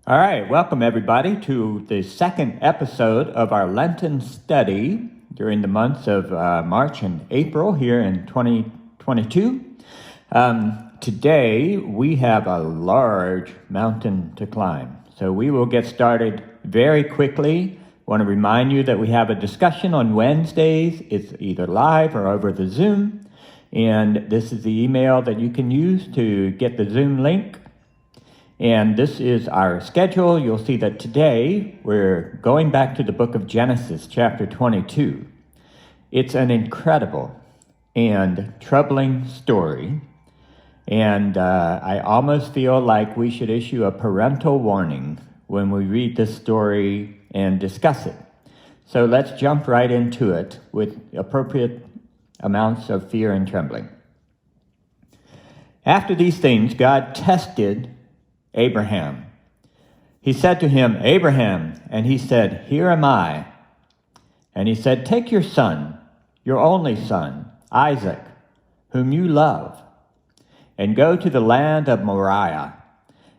All right, welcome everybody to the second episode of our Lenten study during the months of March and April here in 2022. Today we have a large mountain to climb, so we will get started very quickly. I want to remind you that we have a discussion on Wednesdays. It's either live or over the Zoom, and this is the email that you can use to get the Zoom link. And this is our schedule. You'll see that today we're going back to the book of Genesis, chapter 22. It's an incredible and troubling story, and I almost feel like we should issue a parental warning when we read this story and discuss it. So let's jump right into it with appropriate amounts of fear and trembling. After these things, God tested Abraham. He said to him, "Abraham," and he said, "Here am I." And he said, "Take your son, your only son, Isaac, whom you love, and go to the land of Moriah,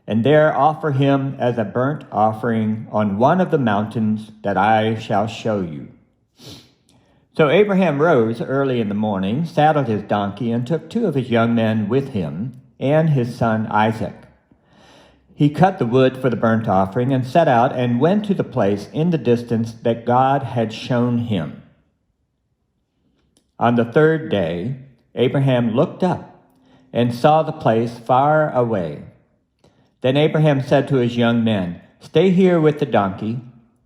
and there offer him as a burnt offering on one of the mountains that I shall show you." So Abraham rose early in the morning, saddled his donkey, and took two of his young men with him, and his son Isaac. He cut the wood for the burnt offering and set out and went to the place in the distance that God had shown him. On the third day, Abraham looked up and saw the place far away. Then Abraham said to his young men, "Stay here with the donkey.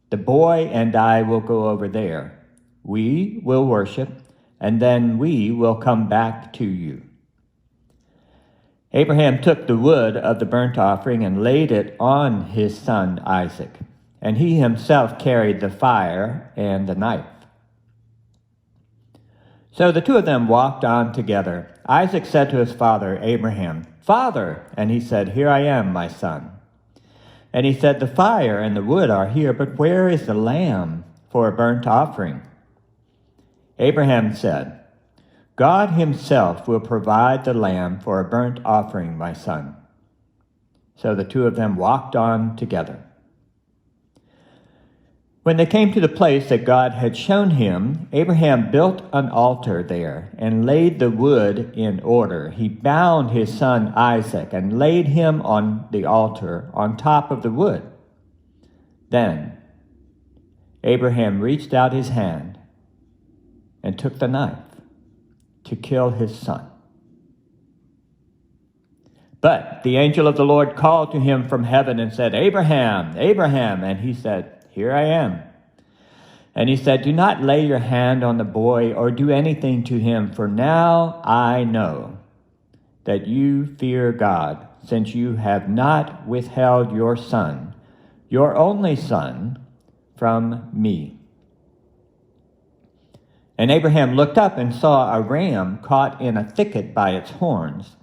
The boy and I will go over there. We will worship, and then we will come back to you." Abraham took the wood of the burnt offering and laid it on his son Isaac, and he himself carried the fire and the knife. So the two of them walked on together. Isaac said to his father Abraham, "Father," and he said, "Here I am, my son." And he said, "The fire and the wood are here, but where is the lamb for a burnt offering?" Abraham said, "God himself will provide the lamb for a burnt offering, my son." So the two of them walked on together. When they came to the place that God had shown him, Abraham built an altar there and laid the wood in order. He bound his son Isaac and laid him on the altar on top of the wood. Then Abraham reached out his hand and took the knife to kill his son. But the angel of the Lord called to him from heaven and said, "Abraham, Abraham," and he said, "Here I am." And he said, "Do not lay your hand on the boy or do anything to him, for now I know that you fear God, since you have not withheld your son, your only son, from me." And Abraham looked up and saw a ram caught in a thicket by its horns.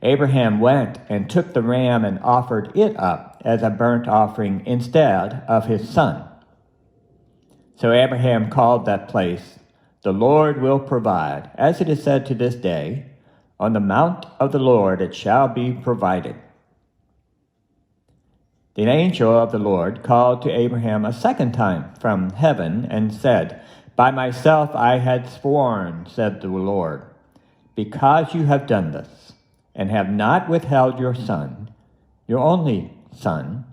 Abraham went and took the ram and offered it up as a burnt offering instead of his son. So Abraham called that place, "The Lord will provide," as it is said to this day, "On the mount of the Lord it shall be provided." The angel of the Lord called to Abraham a second time from heaven and said, "By myself I had sworn, said the Lord, because you have done this, and have not withheld your son, your only son,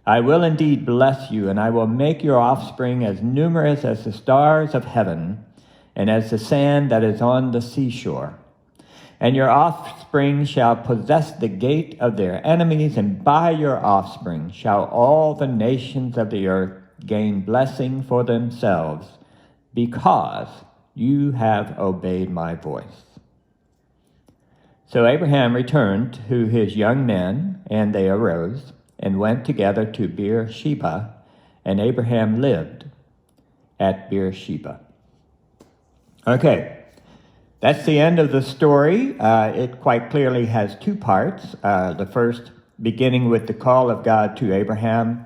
I will indeed bless you, and I will make your offspring as numerous as the stars of heaven, and as the sand that is on the seashore. And your offspring shall possess the gate of their enemies, and by your offspring shall all the nations of the earth gain blessing for themselves, because you have obeyed my voice." So Abraham returned to his young men, and they arose and went together to Beersheba, and Abraham lived at Beersheba. Okay, that's the end of the story. It quite clearly has two parts. The first beginning with the call of God to Abraham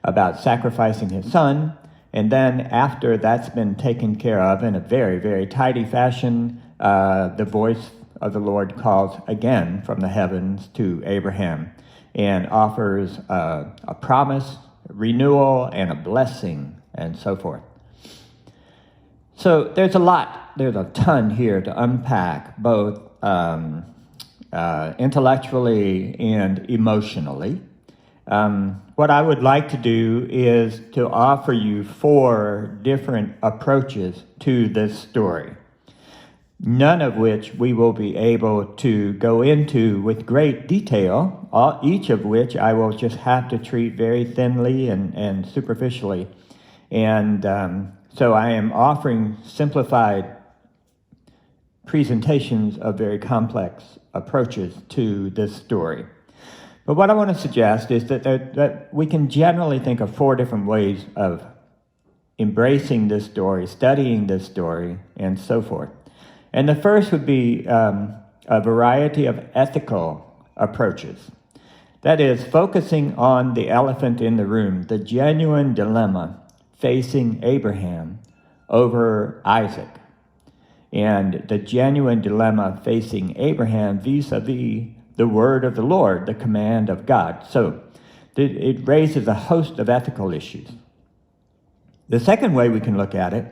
about sacrificing his son, and then after that's been taken care of in a very, very tidy fashion, the voice of the Lord calls again from the heavens to Abraham. and offers a promise, renewal, and a blessing, and so forth. So there's a ton here to unpack, both intellectually and emotionally. What I would like to do is to offer you 4 different approaches to this story, none of which we will be able to go into with great detail, each of which I will just have to treat very thinly and superficially. And so I am offering simplified presentations of very complex approaches to this story. But what I want to suggest is that we can generally think of 4 different ways of embracing this story, studying this story, and so forth. And the first would be a variety of ethical approaches. That is, focusing on the elephant in the room, the genuine dilemma facing Abraham over Isaac, and the genuine dilemma facing Abraham vis-a-vis the word of the Lord, the command of God. So it raises a host of ethical issues. The second way we can look at it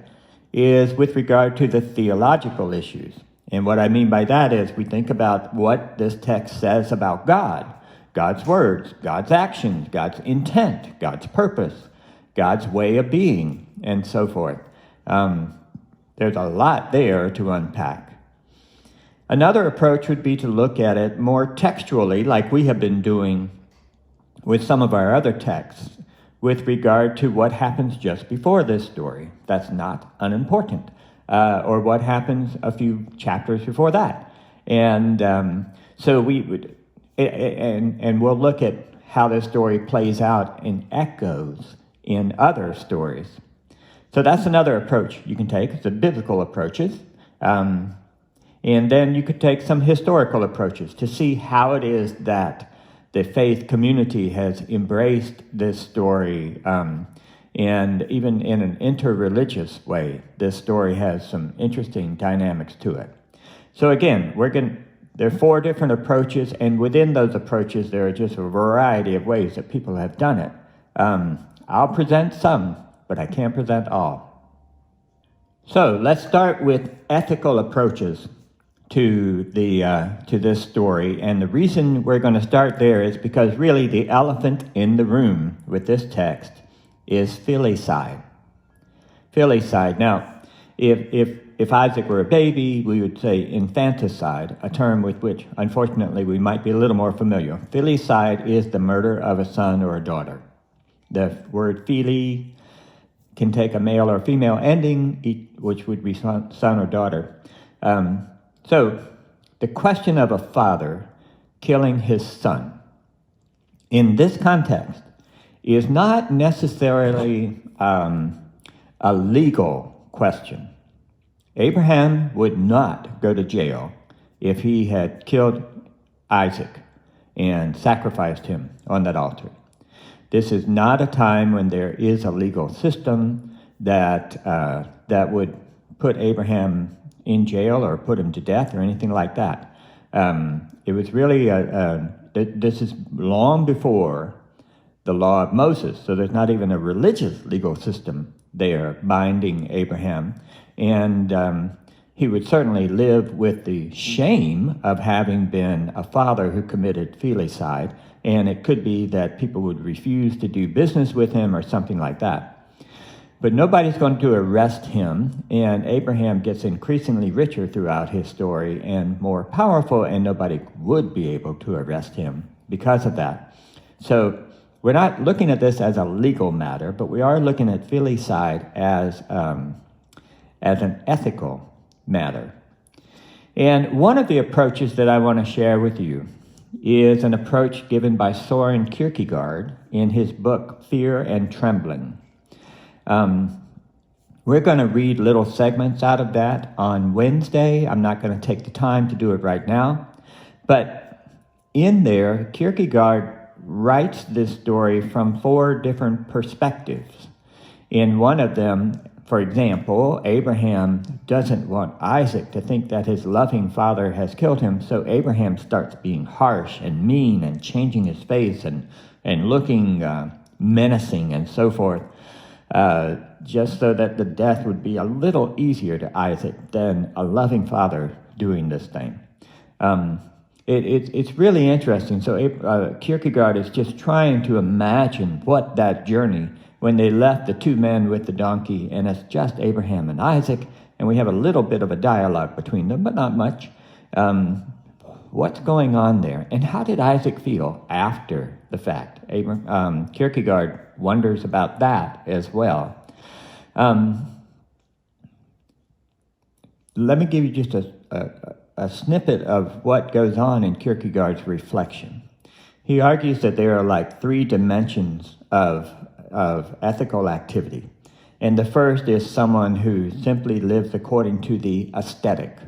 is with regard to the theological issues. And what I mean by that is we think about what this text says about God, God's words, God's actions, God's intent, God's purpose, God's way of being, and so forth. There's a lot there to unpack. Another approach would be to look at it more textually, like we have been doing with some of our other texts, with regard to what happens just before this story. That's not unimportant. Or what happens a few chapters before that. And so we would, and we'll look at how this story plays out in echoes in other stories. So that's another approach you can take. It's the biblical approaches. And then you could take some historical approaches to see how it is that the faith community has embraced this story, and even in an interreligious way, this story has some interesting dynamics to it. So again, there are 4 different approaches, and within those approaches, there are just a variety of ways that people have done it. I'll present some, but I can't present all. So let's start with ethical approaches to this story, and the reason we're going to start there is because really the elephant in the room with this text is filicide. Filicide. Now, if Isaac were a baby, we would say infanticide, a term with which, unfortunately, we might be a little more familiar. Filicide is the murder of a son or a daughter. The word fili can take a male or female ending, which would be son or daughter. So the question of a father killing his son in this context is not necessarily a legal question. Abraham would not go to jail if he had killed Isaac and sacrificed him on that altar. This is not a time when there is a legal system that would put Abraham in jail or put him to death or anything like that. It was really, this is long before the law of Moses, so there's not even a religious legal system there binding Abraham. And he would certainly live with the shame of having been a father who committed filicide, and it could be that people would refuse to do business with him or something like that. But nobody's going to arrest him, and Abraham gets increasingly richer throughout his story and more powerful, and nobody would be able to arrest him because of that. So we're not looking at this as a legal matter, but we are looking at filicide as an ethical matter. And one of the approaches that I want to share with you is an approach given by Søren Kierkegaard in his book, Fear and Trembling. We're going to read little segments out of that on Wednesday. I'm not going to take the time to do it right now. But in there, Kierkegaard writes this story from 4 different perspectives. In one of them, For example, Abraham doesn't want Isaac to think that his loving father has killed him, so Abraham starts being harsh and mean and changing his face and looking menacing and so forth, just so that the death would be a little easier to Isaac than a loving father doing this thing. It's really interesting. So Kierkegaard is just trying to imagine what that journey, when they left the two men with the donkey, and it's just Abraham and Isaac, and we have a little bit of a dialogue between them, but not much. What's going on there? And how did Isaac feel after the fact? Kierkegaard wonders about that as well. Let me give you just a snippet of what goes on in Kierkegaard's reflection. He argues that there are like three dimensions of ethical activity. And the first is someone who simply lives according to the aesthetic,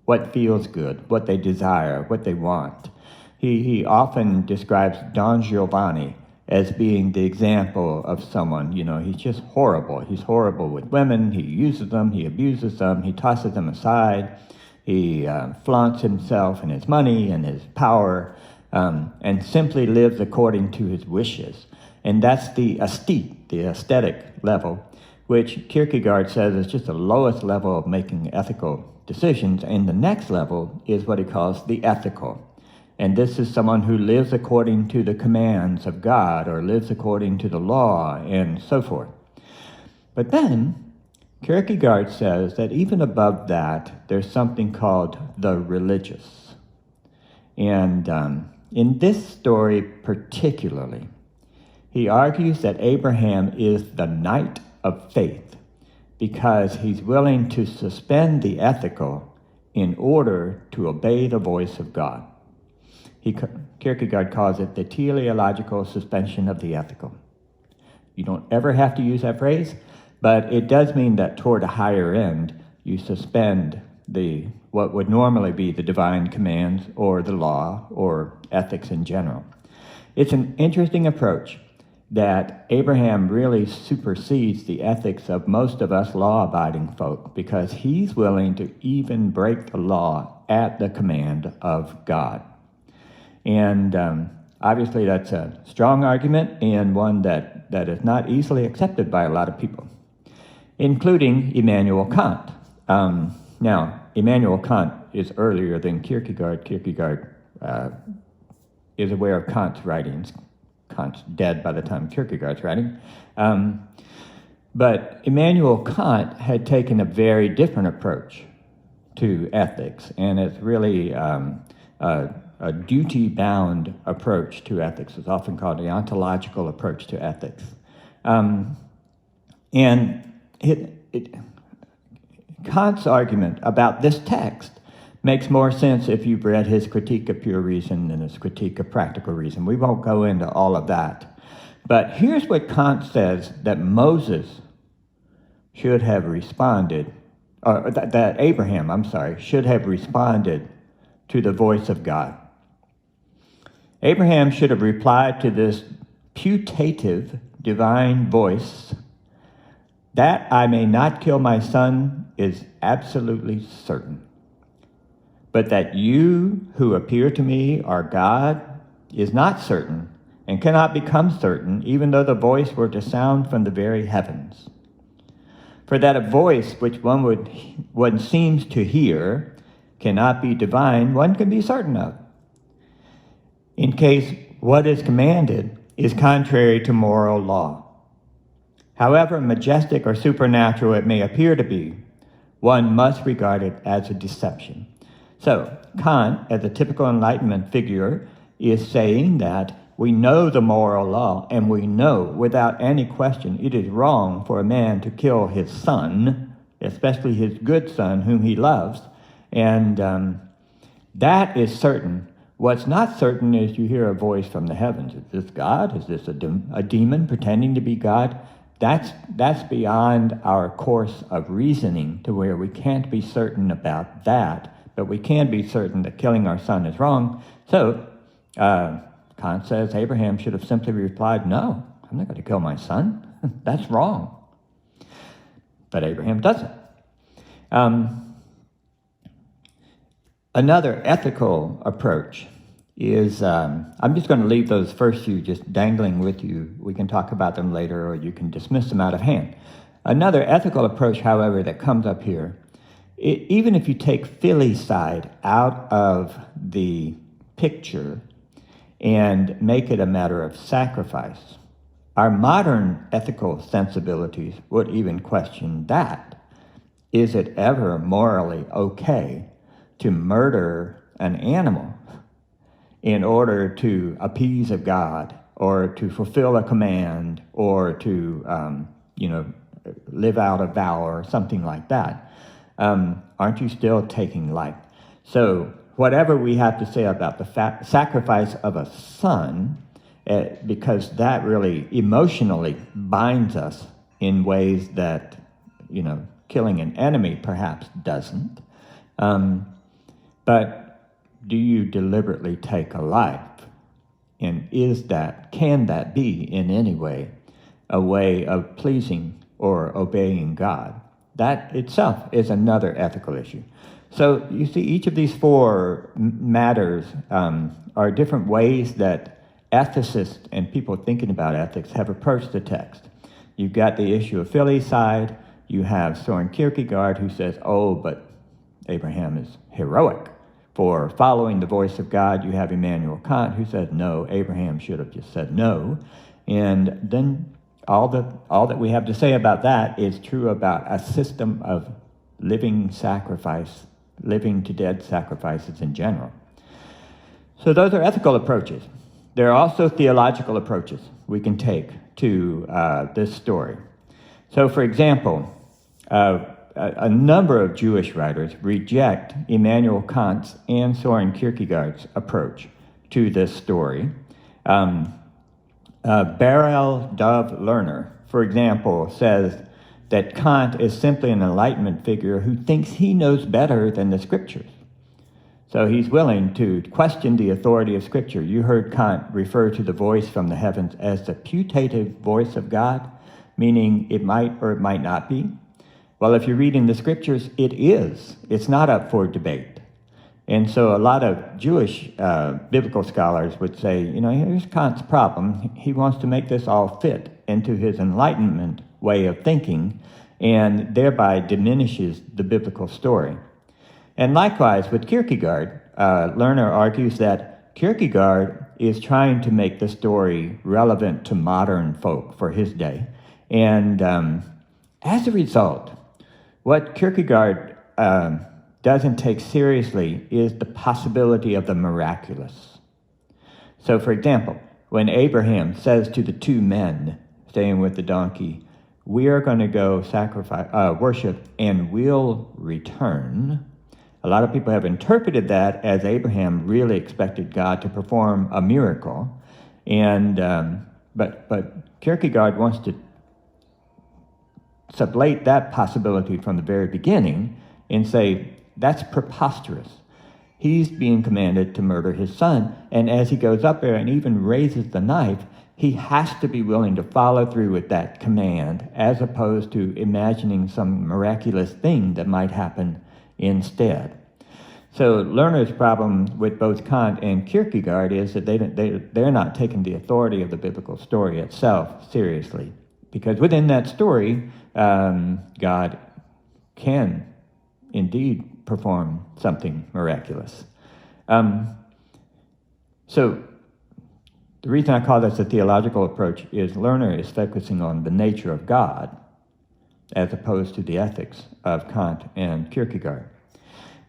what feels good, what they desire, what they want. He often describes Don Giovanni as being the example of someone, he's just horrible. He's horrible with women, he uses them, he abuses them, he tosses them aside, he flaunts himself and his money and his power, and simply lives according to his wishes. And that's the aesthete, the aesthetic level, which Kierkegaard says is just the lowest level of making ethical decisions. And the next level is what he calls the ethical. And this is someone who lives according to the commands of God or lives according to the law and so forth. But then Kierkegaard says that even above that, there's something called the religious. And in this story particularly, he argues that Abraham is the knight of faith because he's willing to suspend the ethical in order to obey the voice of God. Kierkegaard calls it the teleological suspension of the ethical. You don't ever have to use that phrase, but it does mean that toward a higher end, you suspend what would normally be the divine commands or the law or ethics in general. It's an interesting approach that Abraham really supersedes the ethics of most of us law-abiding folk because he's willing to even break the law at the command of God. And obviously that's a strong argument and one that is not easily accepted by a lot of people, including Immanuel Kant. Now, Immanuel Kant is earlier than Kierkegaard. Kierkegaard is aware of Kant's writings. Kant's dead by the time Kierkegaard's writing. But Immanuel Kant had taken a very different approach to ethics, and it's really a duty-bound approach to ethics. It's often called the ontological approach to ethics. Kant's argument about this text makes more sense if you've read his critique of pure reason and his critique of practical reason. We won't go into all of that. But here's what Kant says that Moses should have responded, or that Abraham, should have responded to the voice of God. Abraham should have replied to this putative divine voice, "That I may not kill my son is absolutely certain. But that you who appear to me are God is not certain and cannot become certain, even though the voice were to sound from the very heavens. For that a voice which one seems to hear cannot be divine, one can be certain of, in case what is commanded is contrary to moral law. However majestic or supernatural it may appear to be, one must regard it as a deception." So Kant, as a typical Enlightenment figure, is saying that we know the moral law, and we know without any question it is wrong for a man to kill his son, especially his good son whom he loves, and that is certain. What's not certain is you hear a voice from the heavens. Is this God? Is this a demon pretending to be God? That's beyond our course of reasoning to where we can't be certain about that. But we can be certain that killing our son is wrong. So Kant says Abraham should have simply replied, "No, I'm not going to kill my son. That's wrong." but Abraham doesn't. Another ethical approach is, I'm just going to leave those first few just dangling with you. We can talk about them later, or you can dismiss them out of hand. Another ethical approach, however, that comes up here, even if you take filicide out of the picture and make it a matter of sacrifice, our modern ethical sensibilities would even question that. Is it ever morally okay to murder an animal in order to appease a god, or to fulfill a command, or to, live out a vow or something like that? Aren't you still taking life? So whatever we have to say about the sacrifice of a son, because that really emotionally binds us in ways that, killing an enemy perhaps doesn't. But do you deliberately take a life? And can that be in any way a way of pleasing or obeying God? That itself is another ethical issue. So you see, each of these four matters are different ways that ethicists and people thinking about ethics have approached the text. You've got the issue of filicide. You have Søren Kierkegaard, who says, but Abraham is heroic for following the voice of God. You have Immanuel Kant, who says, no, Abraham should have just said no. And then all that we have to say about that is true about a system of living to dead sacrifices in general. So those are ethical approaches. There are also theological approaches we can take to this story. So, for example, a number of Jewish writers reject Immanuel Kant's and Søren Kierkegaard's approach to this story. Beryl Dove Lerner, for example, says that Kant is simply an Enlightenment figure who thinks he knows better than the Scriptures. So he's willing to question the authority of Scripture. You heard Kant refer to the voice from the heavens as the putative voice of God, meaning it might or it might not be. Well, if you read in the Scriptures, it is. It's not up for debate. And so a lot of Jewish biblical scholars would say, here's Kant's problem. He wants to make this all fit into his Enlightenment way of thinking, and thereby diminishes the biblical story. And likewise with Kierkegaard, Lerner argues that Kierkegaard is trying to make the story relevant to modern folk for his day. And as a result, what Kierkegaard doesn't take seriously is the possibility of the miraculous. So, for example, when Abraham says to the two men staying with the donkey, we are going to go worship and we'll return, a lot of people have interpreted that as Abraham really expected God to perform a miracle. And but Kierkegaard wants to sublate that possibility from the very beginning and say, that's preposterous. He's being commanded to murder his son, and as he goes up there and even raises the knife, he has to be willing to follow through with that command, as opposed to imagining some miraculous thing that might happen instead. So Lerner's problem with both Kant and Kierkegaard is that they're not taking the authority of the biblical story itself seriously, because within that story, God can indeed perform something miraculous. So the reason I call this a theological approach is Lerner is focusing on the nature of God as opposed to the ethics of Kant and Kierkegaard.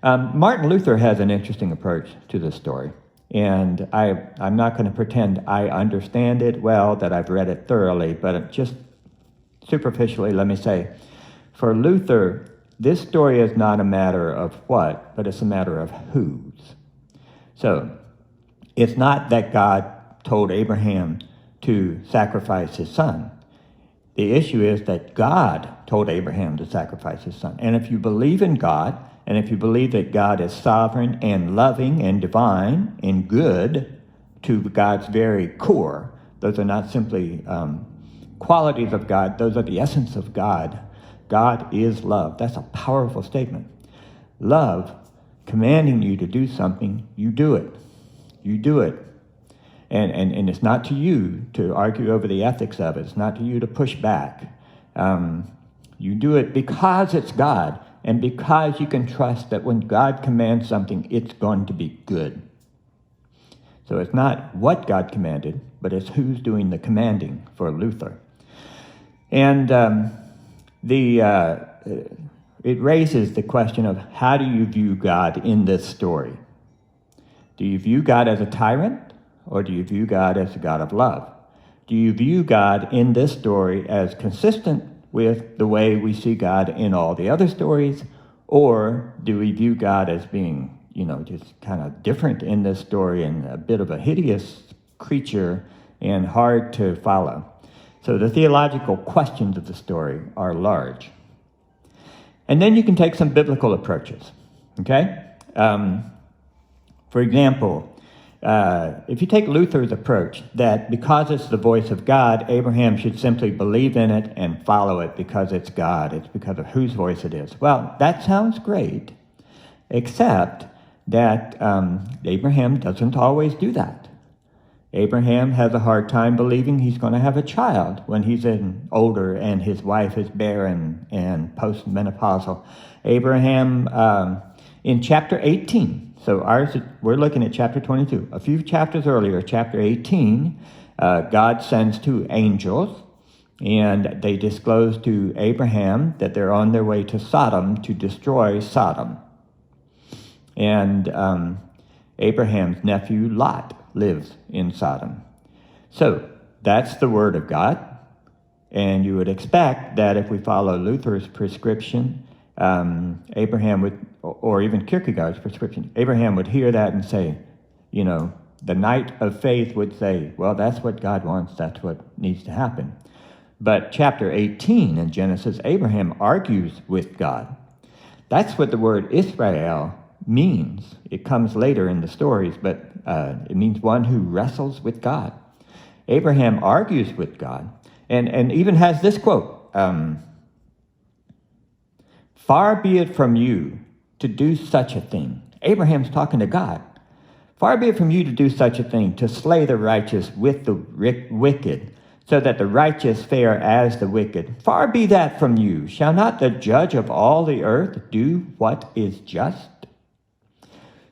Martin Luther has an interesting approach to this story, and I'm not going to pretend I understand it well, that I've read it thoroughly, but just superficially, let me say, for Luther, this story is not a matter of what, but it's a matter of whose. So it's not that God told Abraham to sacrifice his son. The issue is that God told Abraham to sacrifice his son. And if you believe in God, and if you believe that God is sovereign and loving and divine and good to God's very core, those are not simply qualities of God, those are the essence of God, God is love. That's a powerful statement. Love, commanding you to do something, you do it. You do it. And it's not to you to argue over the ethics of it. It's not to you to push back. You do it because it's God, and because you can trust that when God commands something, it's going to be good. So it's not what God commanded, but it's who's doing the commanding for Luther. And it raises the question of, how do you view God in this story? Do you view God as a tyrant, or do you view God as a God of love? Do you view God in this story as consistent with the way we see God in all the other stories, or do we view God as being, just kind of different in this story and a bit of a hideous creature and hard to follow? So the theological questions of the story are large. And then you can take some biblical approaches, okay? For example, if you take Luther's approach that because it's the voice of God, Abraham should simply believe in it and follow it because it's God. It's because of whose voice it is. Well, that sounds great, except that Abraham doesn't always do that. Abraham has a hard time believing he's going to have a child when he's older and his wife is barren and postmenopausal. Abraham, in chapter 18, so we're looking at chapter 22. A few chapters earlier, chapter 18, God sends two angels, and they disclose to Abraham that they're on their way to Sodom to destroy Sodom. And Abraham's nephew Lot lives in Sodom. So that's the word of God, and you would expect that if we follow Luther's prescription, Abraham would, or even Kierkegaard's prescription, Abraham would hear that and say, the knight of faith would say, well, that's what God wants, that's what needs to happen. But chapter 18 in Genesis, Abraham argues with God. That's what the word Israel means. It comes later in the stories, but it means one who wrestles with God. Abraham argues with God, and even has this quote, far be it from you to do such a thing. Abraham's talking to God. Far be it from you to do such a thing, to slay the righteous with the wicked, so that the righteous fare as the wicked. Far be that from you. Shall not the judge of all the earth do what is just?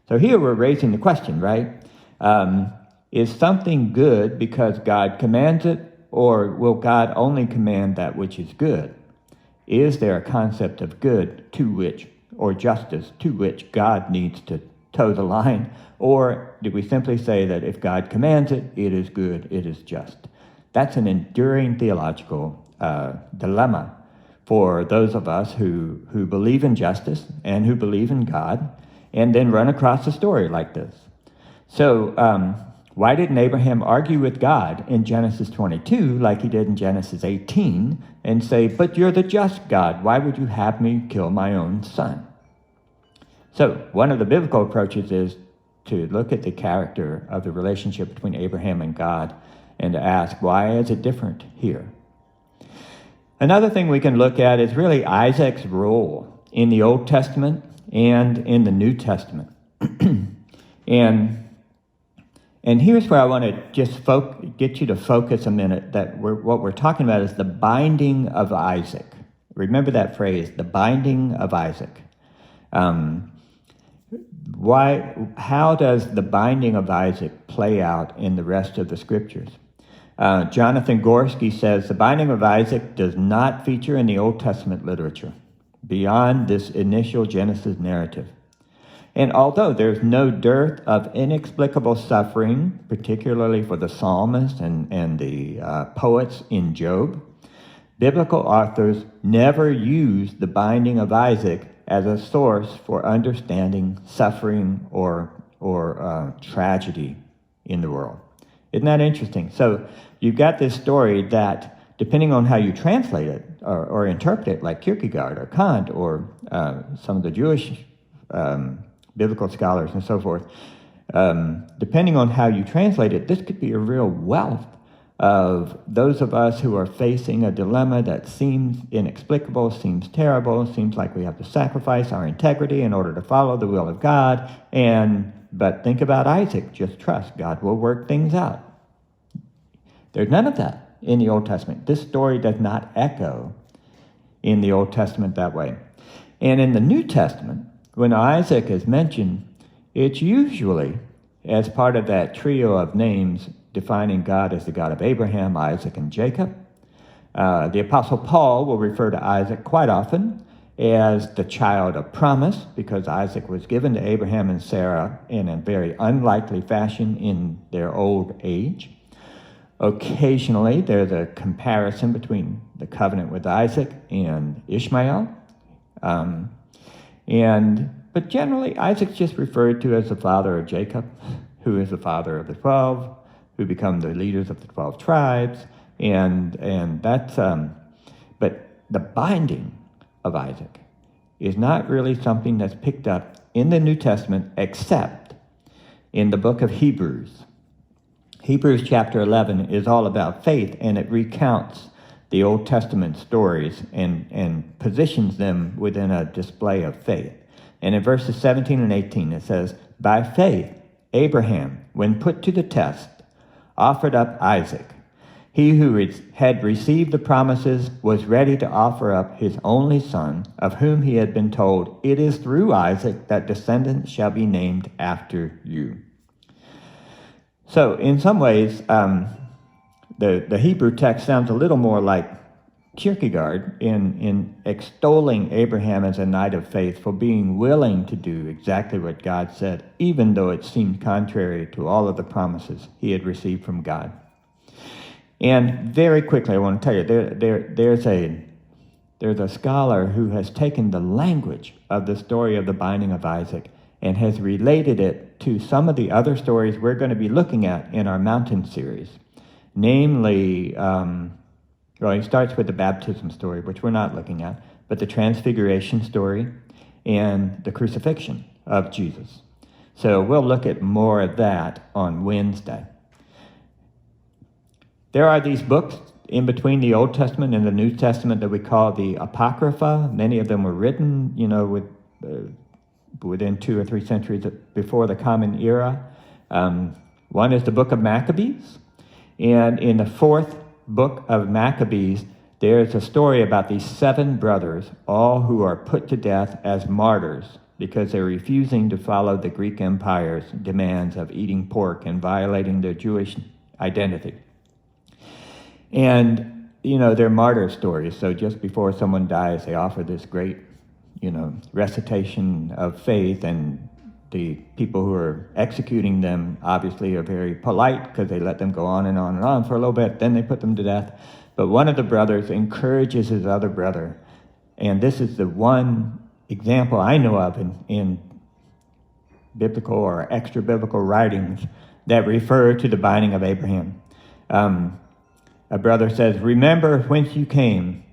So here we're raising the question, right? Is something good because God commands it, or will God only command that which is good? Is there a concept of good to which, or justice to which, God needs to toe the line? Or do we simply say that if God commands it, it is good, it is just? That's an enduring theological dilemma for those of us who believe in justice and who believe in God, and then run across a story like this. So why didn't Abraham argue with God in Genesis 22 like he did in Genesis 18 and say, but you're the just God, why would you have me kill my own son? So one of the biblical approaches is to look at the character of the relationship between Abraham and God and to ask, why is it different here? Another thing we can look at is really Isaac's role in the Old Testament and in the New Testament. And here's where I want to just get you to focus a minute, that what we're talking about is the binding of Isaac. Remember that phrase, the binding of Isaac. How does the binding of Isaac play out in the rest of the scriptures? Jonathan Gorski says, the binding of Isaac does not feature in the Old Testament literature beyond this initial Genesis narrative. And although there's no dearth of inexplicable suffering, particularly for the psalmist and the poets in Job, biblical authors never use the binding of Isaac as a source for understanding suffering or tragedy in the world. Isn't that interesting? So you've got this story that, depending on how you translate it or interpret it, like Kierkegaard or Kant or some of the Jewish biblical scholars and so forth, depending on how you translate it, this could be a real wealth of those of us who are facing a dilemma that seems inexplicable, seems terrible, seems like we have to sacrifice our integrity in order to follow the will of God. But think about Isaac. Just trust. God will work things out. There's none of that in the Old Testament. This story does not echo in the Old Testament that way. And in the New Testament, when Isaac is mentioned, it's usually as part of that trio of names defining God as the God of Abraham, Isaac, and Jacob. The Apostle Paul will refer to Isaac quite often as the child of promise, because Isaac was given to Abraham and Sarah in a very unlikely fashion in their old age. Occasionally, there's a comparison between the covenant with Isaac and Ishmael. But generally, Isaac's just referred to as the father of Jacob, who is the father of the 12, who become the leaders of the 12 tribes. But the binding of Isaac is not really something that's picked up in the New Testament, except in the book of Hebrews. Hebrews chapter 11 is all about faith, and it recounts the Old Testament stories and positions them within a display of faith. And in verses 17 and 18, it says, "By faith, Abraham, when put to the test, offered up Isaac. He who had received the promises was ready to offer up his only son, of whom he had been told, 'It is through Isaac that descendants shall be named after you.'" So in some ways, the Hebrew text sounds a little more like Kierkegaard in extolling Abraham as a knight of faith for being willing to do exactly what God said, even though it seemed contrary to all of the promises he had received from God. And very quickly, I want to tell you, there's a scholar who has taken the language of the story of the binding of Isaac and has related it to some of the other stories we're going to be looking at in our mountain series. Namely, he starts with the baptism story, which we're not looking at, but the transfiguration story and the crucifixion of Jesus. So we'll look at more of that on Wednesday. There are these books in between the Old Testament and the New Testament that we call the Apocrypha. Many of them were written, within 2 or 3 centuries before the Common Era. One is the book of Maccabees. And in the 4th book of Maccabees, there's a story about these 7 brothers, all who are put to death as martyrs because they're refusing to follow the Greek Empire's demands of eating pork and violating their Jewish identity. And, they're martyr stories. So just before someone dies, they offer this great, recitation of faith, and the people who are executing them obviously are very polite because they let them go on and on and on for a little bit. Then they put them to death. But one of the brothers encourages his other brother. And this is the one example I know of in biblical or extra-biblical writings that refer to the binding of Abraham. A brother says, "Remember whence you came,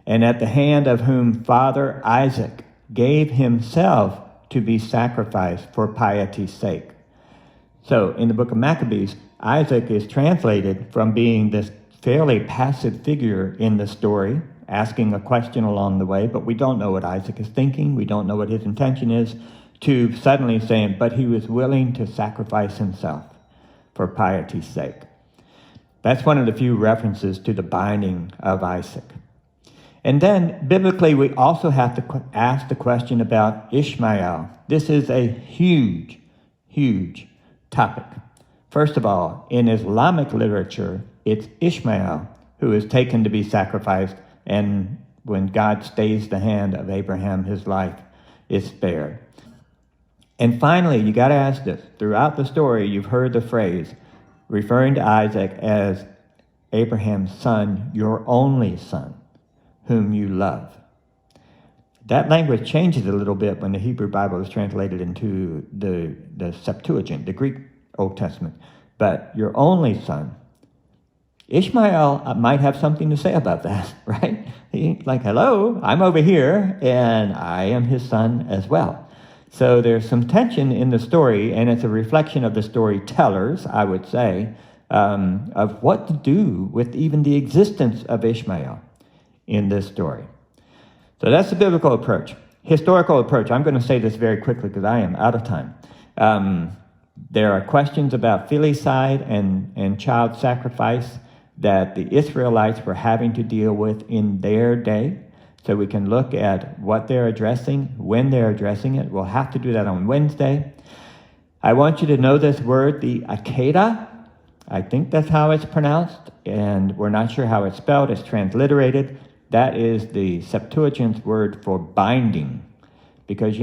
and at the hand of whom Father Isaac gave himself to be sacrificed for piety's sake." So in the book of Maccabees, Isaac is translated from being this fairly passive figure in the story, asking a question along the way, but we don't know what Isaac is thinking, we don't know what his intention is, to suddenly saying, but he was willing to sacrifice himself for piety's sake. That's one of the few references to the binding of Isaac. And then, biblically, we also have to ask the question about Ishmael. This is a huge, huge topic. First of all, in Islamic literature, it's Ishmael who is taken to be sacrificed, and when God stays the hand of Abraham, his life is spared. And finally, you got to ask this. Throughout the story, you've heard the phrase referring to Isaac as Abraham's son, your only son, whom you love. That language changes a little bit when the Hebrew Bible is translated into the Septuagint, the Greek Old Testament. But your only son. Ishmael might have something to say about that, right? He's like, hello, I'm over here, and I am his son as well. So there's some tension in the story, and it's a reflection of the storytellers, I would say, of what to do with even the existence of Ishmael in this story. So that's the biblical approach. Historical approach, I'm going to say this very quickly because I am out of time. There are questions about filicide and child sacrifice that the Israelites were having to deal with in their day. So we can look at what they're addressing, when they're addressing it. We'll have to do that on Wednesday. I want you to know this word, the Akedah. I think that's how it's pronounced, and we're not sure how it's spelled. It's transliterated. That is the Septuagint's word for binding. Because,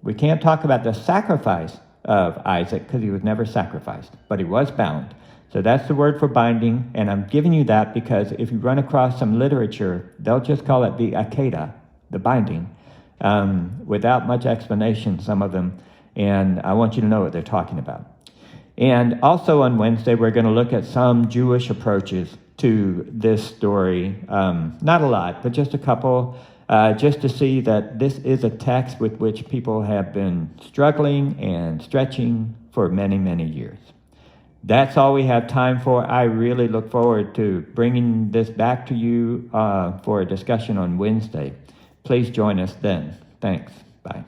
we can't talk about the sacrifice of Isaac because he was never sacrificed, but he was bound. So that's the word for binding, and I'm giving you that because if you run across some literature, they'll just call it the Akedah, the binding, without much explanation, some of them, and I want you to know what they're talking about. And also on Wednesday, we're going to look at some Jewish approaches to this story. Not a lot, but just a couple, just to see that this is a text with which people have been struggling and stretching for many, many years. That's all we have time for. I really look forward to bringing this back to you for a discussion on Wednesday. Please join us then. Thanks. Bye.